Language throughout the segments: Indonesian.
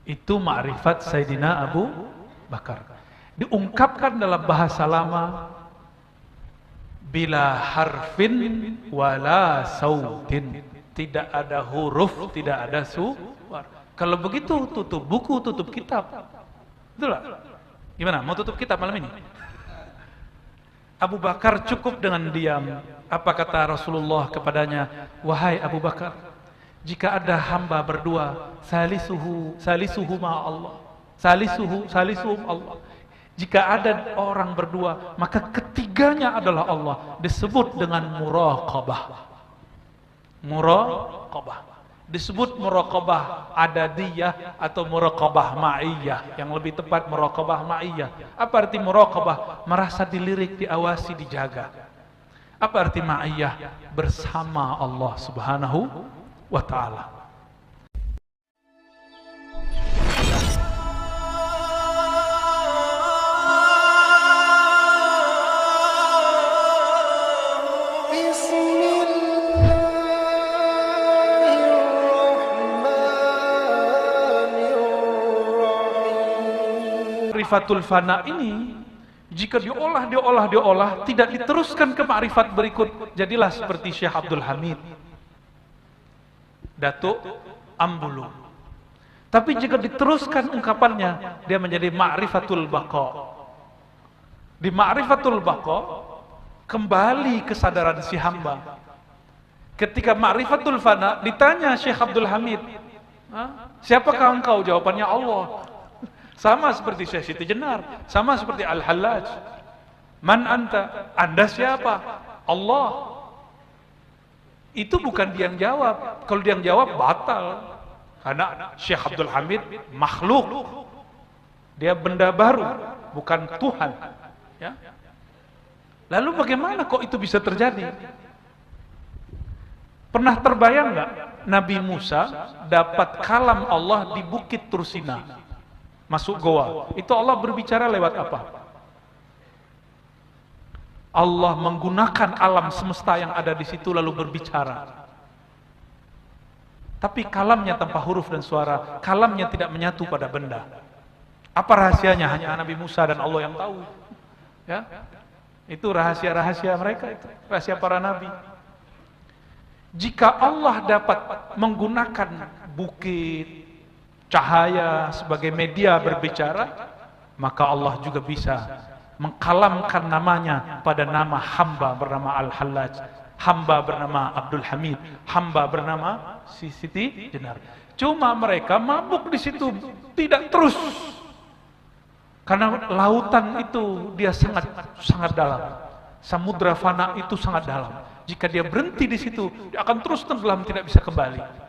Itu ma'rifat Sayyidina Abu Bakar. Diungkapkan dalam bahasa lama, bila harfin wala sautin. Tidak ada huruf, tidak ada suara. Kalau begitu tutup buku, tutup kitab. Betul lah. Gimana? Mau tutup kitab malam ini? Abu Bakar cukup dengan diam. Apa kata Rasulullah kepadanya? Wahai Abu Bakar, jika ada hamba berdua, salisuhu ma Allah. Salisuhum Allah. Jika ada orang berdua, maka ketiganya adalah Allah. Disebut dengan muraqabah. Muraqabah. Disebut muraqabah adadiyah atau muraqabah ma'iyah. Yang lebih tepat muraqabah ma'iyah. Apa arti muraqabah? Merasa dilirik, diawasi, dijaga. Apa arti ma'iyah? Bersama Allah Subhanahu wa ta'ala. Ma'rifatul fana ini jika diolah tidak diteruskan ke ma'rifat berikut, jadilah seperti Syekh Abdul Hamid, Datuk Ambulu. Tapi jika diteruskan ungkapannya, dia menjadi ma'rifatul baqa. Di ma'rifatul baqa kembali kesadaran si hamba. Ketika ma'rifatul fana ditanya Syekh Abdul Hamid, siapakah engkau? Jawabannya Allah. Sama seperti Syekh Siti Jenar, sama seperti Al-Hallaj. Man anta? Anda siapa? Allah. Itu bukan dia yang jawab. Kalau dia yang jawab batal. Karena Syekh Abdul Hamid makhluk. Dia benda baru, bukan Tuhan. Ya. Lalu bagaimana kok itu bisa terjadi? Pernah terbayang nggak Nabi Musa dapat kalam Allah di Bukit Tursina? Masuk goa. Itu Allah berbicara lewat apa? Allah menggunakan alam semesta yang ada di situ lalu berbicara. Tapi kalamnya tanpa huruf dan suara, kalamnya tidak menyatu pada benda. Apa rahasianya? Hanya Nabi Musa dan Allah yang tahu. Ya? Itu rahasia-rahasia mereka itu, rahasia para nabi. Jika Allah dapat menggunakan bukit, cahaya sebagai media berbicara, maka Allah juga bisa mengkalamkan namanya pada nama hamba bernama Al-Hallaj, hamba bernama Abdul Hamid, hamba bernama Siti Jenar. Cuma mereka mabuk di situ, tidak terus. Karena lautan itu dia sangat dalam. Samudra fana itu sangat dalam. Jika dia berhenti di situ, dia akan terus tenggelam, tidak bisa kembali.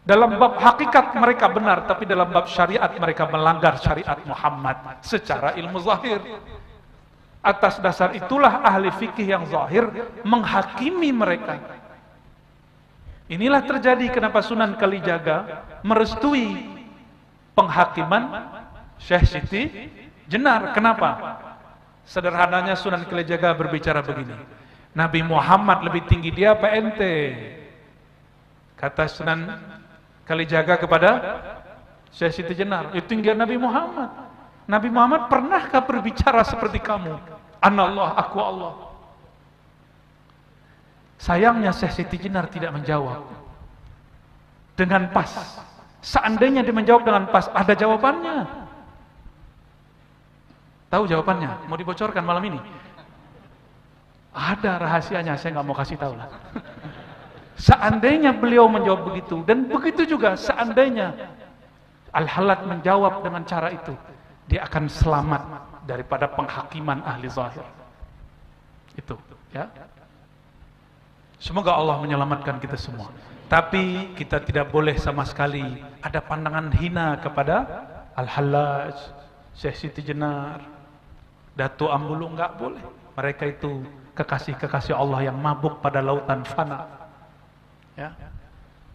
Dalam bab hakikat mereka benar, tapi dalam bab syariat mereka melanggar syariat Muhammad secara ilmu zahir. Atas dasar itulah ahli fikih yang zahir menghakimi mereka. Inilah terjadi kenapa Sunan Kalijaga merestui penghakiman Syekh Siti Jenar. Kenapa? Sederhananya Sunan Kalijaga berbicara begini, Nabi Muhammad lebih tinggi dia apa ente? Kata Sunan Kalijaga kepada Syekh Siti Jenar, itu tinggi Nabi Muhammad. Nabi Muhammad pernahkah berbicara seperti kamu? Anallah, aku Allah. Sayangnya Syekh Siti Jenar tidak menjawab dengan pas. Seandainya dia menjawab dengan pas, ada jawabannya. Tahu jawabannya? Mau dibocorkan malam ini? Ada rahasianya, saya nggak mau kasih tahu lah. Seandainya beliau menjawab begitu, dan begitu juga seandainya Al-Hallaj menjawab dengan cara itu, dia akan selamat daripada penghakiman ahli zahir. Itu, ya. Semoga Allah menyelamatkan kita semua. Tapi kita tidak boleh sama sekali ada pandangan hina kepada Al-Hallaj, Syekh Siti Jenar, Datuk Ambulu, enggak boleh. Mereka itu kekasih-kekasih Allah yang mabuk pada lautan fana. Ya.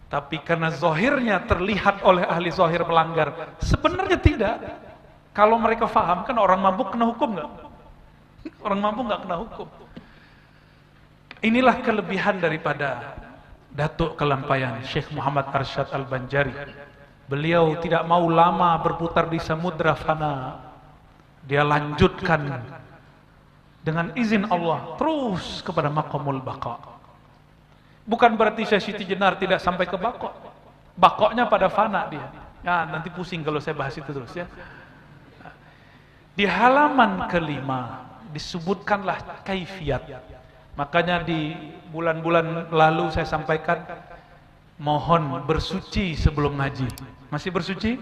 Tapi karena zahirnya terlihat oleh ahli zahir melanggar, sebenarnya tidak. Kalau mereka faham, kan orang mabuk kena hukum nggak? Orang mabuk nggak kena hukum. Inilah kelebihan daripada Datuk Kelampayan Syekh Muhammad Arsyad Al-Banjari. Beliau tidak mau lama berputar di samudra fana. Dia lanjutkan dengan izin Allah terus kepada maqamul baqa. Bukan berarti Syekh Siti Jenar tidak sampai ke baqa. Baqanya pada fana dia. Ya, nanti pusing kalau saya bahas itu terus ya. Di halaman kelima disebutkanlah kaifiat. Makanya di bulan-bulan lalu saya sampaikan, mohon bersuci sebelum ngaji. Masih bersuci?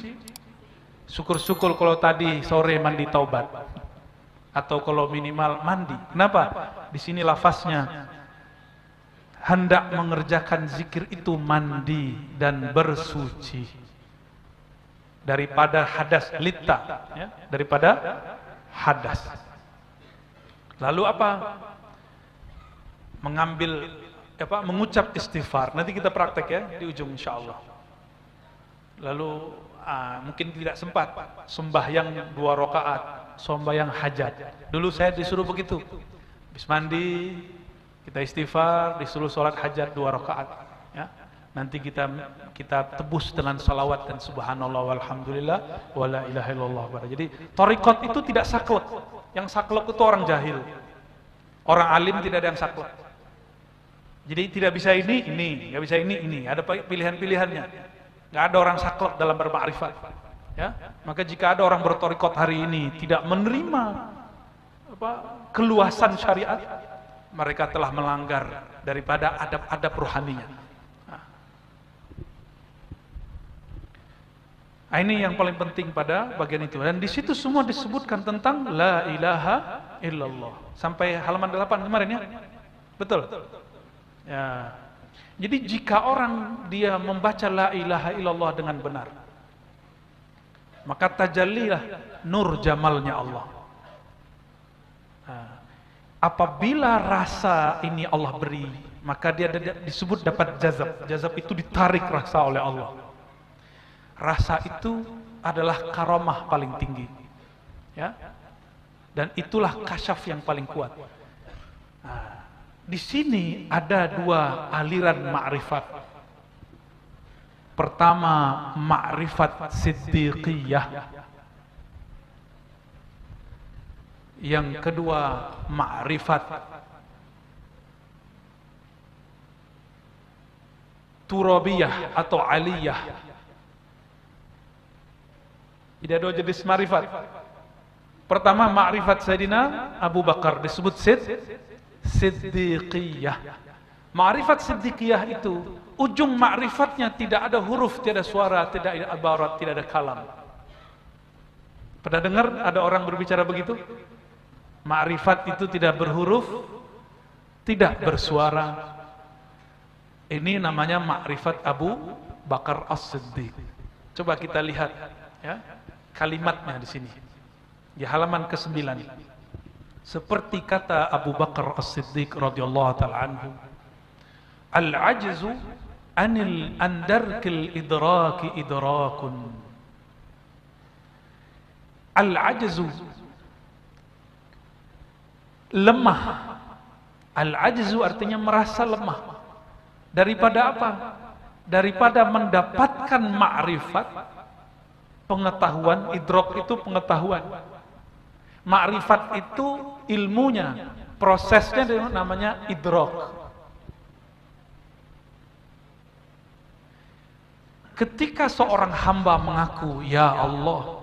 Syukur-syukur kalau tadi sore mandi taubat. Atau kalau minimal mandi. Kenapa? Di sini lafaznya hendak mengerjakan zikir itu mandi dan bersuci. Daripada hadas lita, ya, daripada hadas. Lalu apa? Mengucap istighfar. Nanti kita praktek ya di ujung insyaallah. Lalu mungkin tidak sempat sembahyang 2 rakaat, sembahyang hajat. Dulu saya disuruh begitu. Habis mandi kita istighfar, disuruh sholat hajat 2 rakaat. Ya. Nanti kita tebus dengan salawat dan subhanallah walhamdulillah wala ilaha illallah. Jadi thariqat itu tidak saklek. Yang saklek itu orang jahil. Orang alim tidak ada yang saklek. Jadi tidak bisa ini, nggak bisa ini. Ada pilihan-pilihannya. Nggak ada orang saklek dalam bermakrifat. Ya, maka jika ada orang berthariqat hari ini tidak menerima keluasan syariat, mereka telah melanggar daripada adab-adab rohaninya. Nah, ini yang paling penting pada bagian itu. Dan di situ semua disebutkan tentang la ilaha illallah. Sampai halaman 8 kemarin ya. Betul? Ya. Jadi jika orang dia membaca la ilaha illallah dengan benar, maka tajallilah nur jamalnya Allah. Nah, apabila rasa ini Allah beri, maka dia disebut dapat jazab. Jazab itu ditarik rasa oleh Allah. Rasa itu adalah karamah paling tinggi, ya, dan itulah kasyaf yang paling kuat. Nah, di sini ada 2 aliran ma'rifat. Pertama, ma'rifat siddiqiyah. Yang kedua, ma'rifat turabiyah atau aliyah. Jadi ada 2 jenis ma'rifat. Pertama, ma'rifat Sayyidina Abu Bakar disebut siddiqiyah. Ma'rifat siddiqiyah itu ujung ma'rifatnya tidak ada huruf, tidak ada suara, tidak ada ibarat, tidak ada kalam. Pernah dengar ada orang berbicara begitu? Ma'rifat itu tidak berhuruf, tidak bersuara. Ini namanya ma'rifat Abu Bakar As-Siddiq. Coba kita lihat ya, kalimatnya di sini. Di halaman ke-9. Seperti kata Abu Bakar As-Siddiq radhiyallahu ta'ala anhu, al-ajzu anil andarkil idraki idrakun. Al-ajzu, lemah. Al-ajzu artinya merasa lemah. Daripada apa? Daripada mendapatkan ma'rifat, pengetahuan. Idrak itu pengetahuan. Ma'rifat itu ilmunya, prosesnya namanya idrak. Ketika seorang hamba mengaku, ya Allah,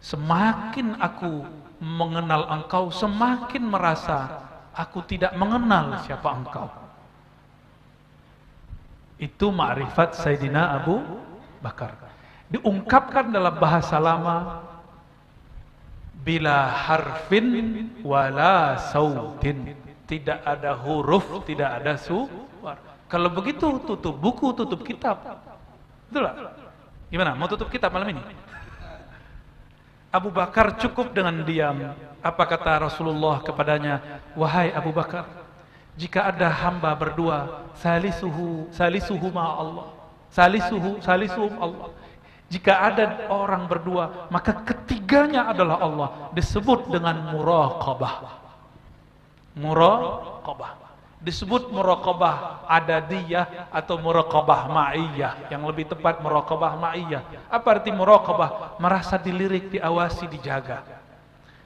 semakin aku mengenal Engkau, semakin merasa aku tidak mengenal siapa Engkau. Itu ma'rifat Sayyidina Abu Bakar. Diungkapkan dalam bahasa lama, bila harfin wala sautin. Tidak ada huruf, tidak ada suara. Kalau begitu tutup buku, tutup kitab. Betul lah. Gimana? Mau tutup kitab malam ini? Abu Bakar cukup dengan diam. Apa kata Rasulullah kepadanya? Wahai Abu Bakar, jika ada hamba berdua, salisuhuma Allah. Salisuhum Allah. Jika ada orang berdua, maka ketiganya adalah Allah. Disebut dengan muraqabah. Muraqabah. Disebut muraqabah adadiyah atau muraqabah ma'iyah. Yang lebih tepat muraqabah ma'iyah. Apa arti muraqabah? Merasa dilirik, diawasi, dijaga.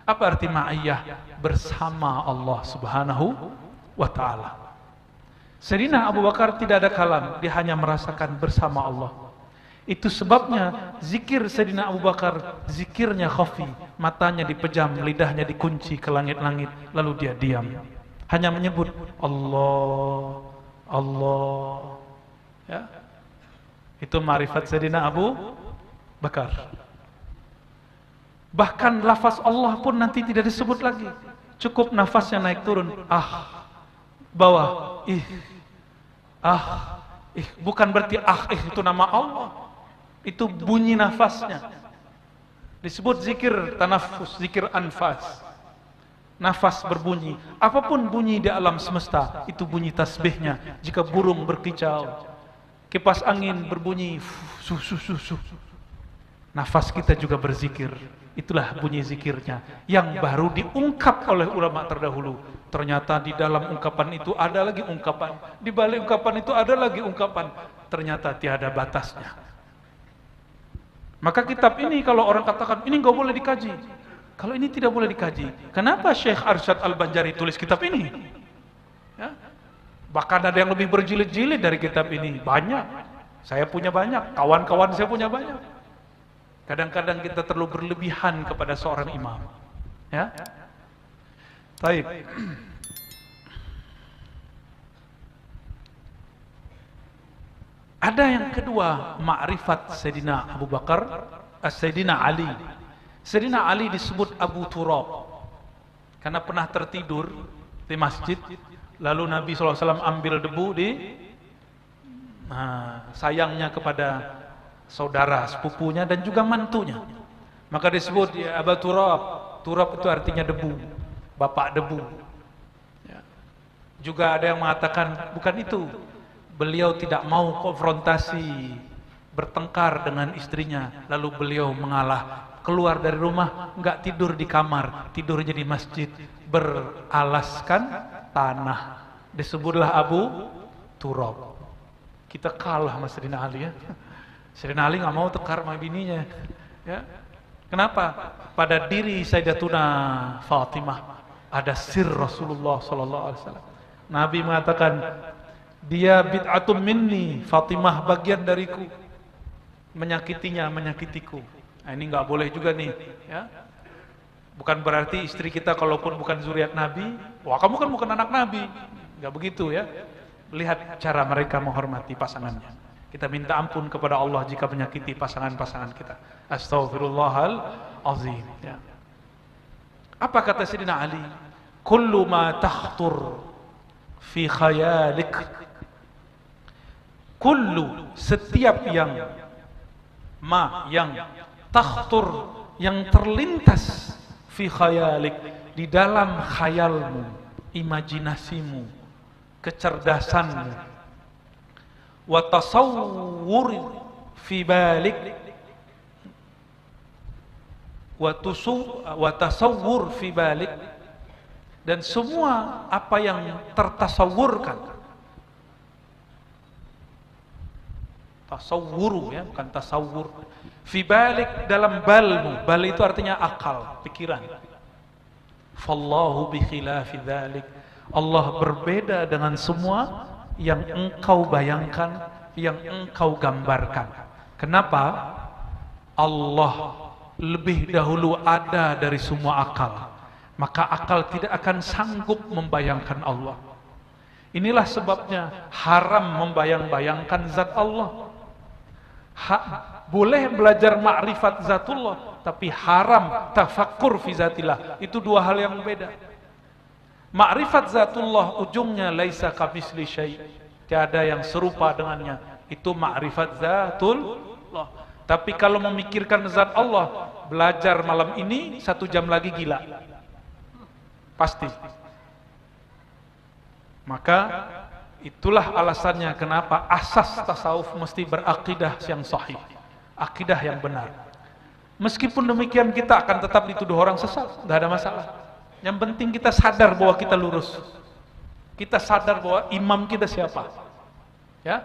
Apa arti ma'iyah? Bersama Allah Subhanahu wa ta'ala. Sayyidina Abu Bakar tidak ada kalam, dia hanya merasakan bersama Allah. Itu sebabnya zikir Sayyidina Abu Bakar, zikirnya khafi, matanya dipejam, lidahnya dikunci ke langit-langit, lalu dia diam. Hanya menyebut Allah, Allah. Ya. Itu ma'rifat Sayyidina Abu Bakar. Bahkan lafaz Allah pun nanti tidak disebut lagi. Cukup nafasnya naik turun. Bawah. Bukan berarti itu nama Allah. Itu bunyi nafasnya. Disebut zikir tanafus, zikir anfas. Nafas berbunyi. Apapun bunyi di alam semesta, itu bunyi tasbihnya. Jika burung berkicau, kipas angin berbunyi, nafas kita juga berzikir. Itulah bunyi zikirnya yang baru diungkap oleh ulama terdahulu. Ternyata di dalam ungkapan itu ada lagi ungkapan, di balik ungkapan itu ada lagi ungkapan. Ternyata tiada batasnya. Maka kitab ini kalau orang katakan ini nggak boleh dikaji, kalau ini tidak boleh dikaji, kenapa Syekh Arsyad Al-Banjari tulis kitab ini? Ya. Bahkan ada yang lebih berjilid-jilid dari kitab ini. Banyak. Saya punya banyak, kawan-kawan saya punya banyak. Kadang-kadang kita terlalu berlebihan kepada seorang imam. Ya. Baik. Ada yang kedua, ma'rifat Sayyidina Abu Bakar, Sayyidina Ali. Sayyidina Ali disebut Abu Turab karena pernah tertidur di masjid, lalu Nabi SAW ambil debu di sayangnya kepada saudara sepupunya dan juga mantunya, maka disebut ya, Abu Turab. Turab itu artinya debu, bapak debu ya. Juga ada yang mengatakan bukan itu, beliau tidak mau konfrontasi, bertengkar dengan istrinya, lalu beliau mengalah, keluar dari rumah, enggak tidur di kamar, tidurnya di masjid beralaskan tanah, disebutlah Abu Turab. Kita kalah sama Sayyidina Ali ya. Sayyidina Ali nggak mau tekar sama bininya ya. Kenapa? Pada diri Sayyidatuna Fatimah ada sir Rasulullah SAW. Nabi mengatakan dia bid'atun minni, Fatimah bagian dariku, menyakitinya menyakitiku. Nah, ini nggak boleh juga nih ya. Bukan berarti istri kita kalaupun bukan zuriat Nabi, wah kamu kan bukan anak Nabi, nggak begitu ya. Lihat cara mereka menghormati pasangannya. Kita minta ampun kepada Allah jika menyakiti pasangan-pasangan kita. Astaghfirullahalazim ya. Apa kata Sayyidina Ali? Kullu ma takhtur fi khayalik, kullu, setiap yang takhtur, yang terlintas, fi khayalik, di dalam khayalmu, imajinasimu, kecerdasanmu, wa tasawwur fi balik, wa tasawwur fi balik, dan semua apa yang tertasawurkan, tasawwuru ya, bukan tasawwur, fi balik, dalam balmu, bal itu artinya akal, pikiran. Fallahu bi khilafi dzalik, Allah berbeda dengan semua yang engkau bayangkan, yang engkau gambarkan. Kenapa? Allah lebih dahulu ada dari semua akal, maka akal tidak akan sanggup membayangkan Allah. Inilah sebabnya haram membayang-bayangkan zat Allah. Boleh belajar ma'rifat zatullah, tapi haram tafakkur fi zatillah. Itu dua hal yang berbeda. Ma'rifat zatullah ujungnya laisa kamisli syai', tiada yang serupa dengannya. Itu ma'rifat zatullah. Tapi kalau memikirkan zat Allah, belajar malam ini 1 jam lagi gila. Pasti. Maka itulah alasannya kenapa asas tasawuf mesti berakidah yang sahih, akidah yang benar. Meskipun demikian kita akan tetap dituduh orang sesat, nggak ada masalah. Yang penting kita sadar bahwa kita lurus. Kita sadar bahwa imam kita siapa. Ya,